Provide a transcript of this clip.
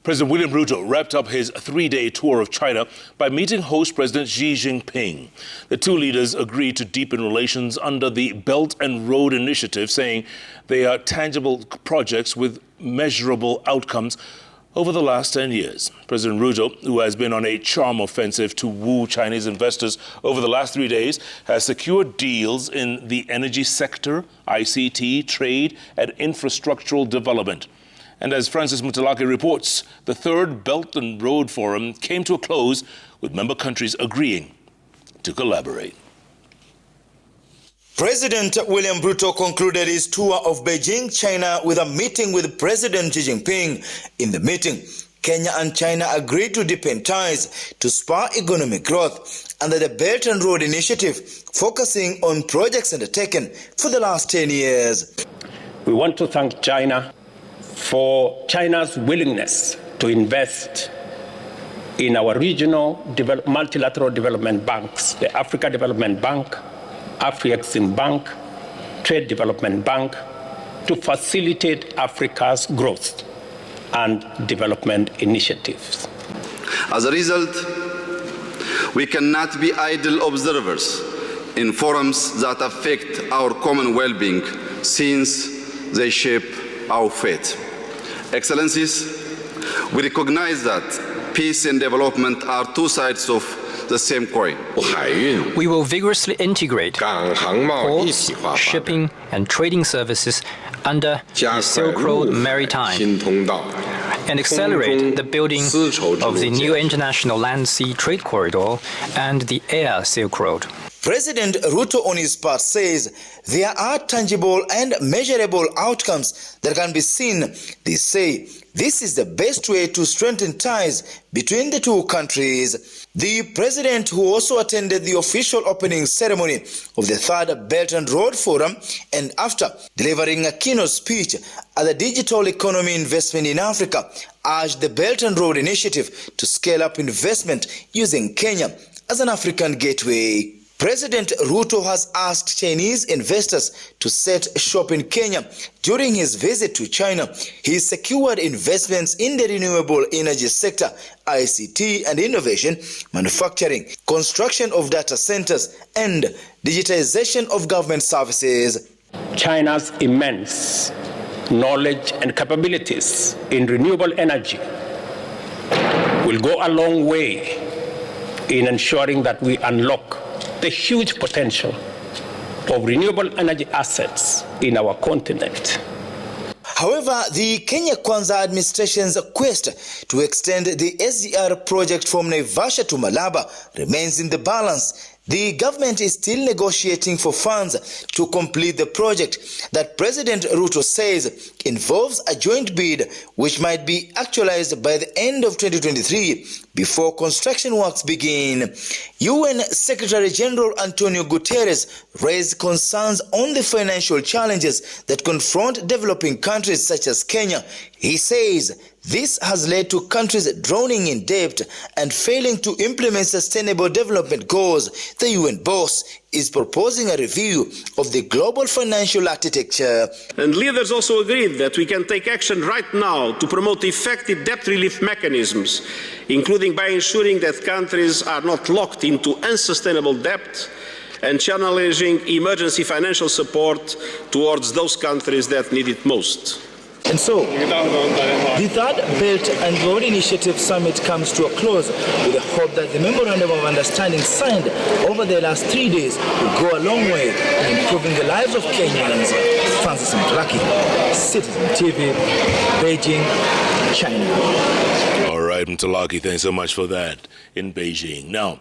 President William Ruto wrapped up his three-day tour of China by meeting host President Xi Jinping. The two leaders agreed to deepen relations under the Belt and Road Initiative, saying they are tangible projects with measurable outcomes over the last 10 years. President Ruto, who has been on a charm offensive to woo Chinese investors over the last 3 days, has secured deals in the energy sector, ICT, trade, and infrastructural development. And as Francis Mutalake reports, the third Belt and Road Forum came to a close with member countries agreeing to collaborate. President William Ruto concluded his tour of Beijing, China, with a meeting with President Xi Jinping. In the meeting, Kenya and China agreed to deepen ties to spur economic growth under the Belt and Road Initiative, focusing on projects undertaken for the last 10 years. We want to thank China for China's willingness to invest in our regional multilateral development banks, the Africa Development Bank, Afri-Exim Bank, Trade Development Bank, to facilitate Africa's growth and development initiatives. As a result, we cannot be idle observers in forums that affect our common well-being, since they shape our fate. Excellencies, we recognize that peace and development are two sides of the same coin. We will vigorously integrate ports, shipping and trading services under the Silk Road Maritime and accelerate the building of the new international land-sea trade corridor and the air Silk Road. President Ruto, on his part, says there are tangible and measurable outcomes that can be seen. They say this is the best way to strengthen ties between the two countries. The president, who also attended the official opening ceremony of the third Belt and Road Forum, and after delivering a keynote speech at the Digital Economy Investment in Africa, urged the Belt and Road Initiative to scale up investment using Kenya as an African gateway. President Ruto has asked Chinese investors to set shop in Kenya. During his visit to China, he secured investments in the renewable energy sector, ICT and innovation, manufacturing, construction of data centers, and digitization of government services. China's immense knowledge and capabilities in renewable energy will go a long way in ensuring that we unlock the huge potential of renewable energy assets in our continent. However, the Kenya Kwanza administration's quest to extend the SGR project from Naivasha to Malaba remains in the balance. The government is still negotiating for funds to complete the project that President Ruto says involves a joint bid which might be actualized by the end of 2023 before construction works begin. UN Secretary General Antonio Guterres raised concerns on the financial challenges that confront developing countries such as Kenya. He says this has led to countries drowning in debt and failing to implement sustainable development goals. The UN boss is proposing a review of the global financial architecture. And leaders also agreed that we can take action right now to promote effective debt relief mechanisms, including by ensuring that countries are not locked into unsustainable debt and channeling emergency financial support towards those countries that need it most. And so, the third Belt and Road Initiative Summit comes to a close with the hope that the Memorandum of Understanding signed over the last 3 days will go a long way in improving the lives of Kenyans. Francis Mutalake, Citizen TV, Beijing, China. All right, Mutalake, thanks so much for that in Beijing. Now,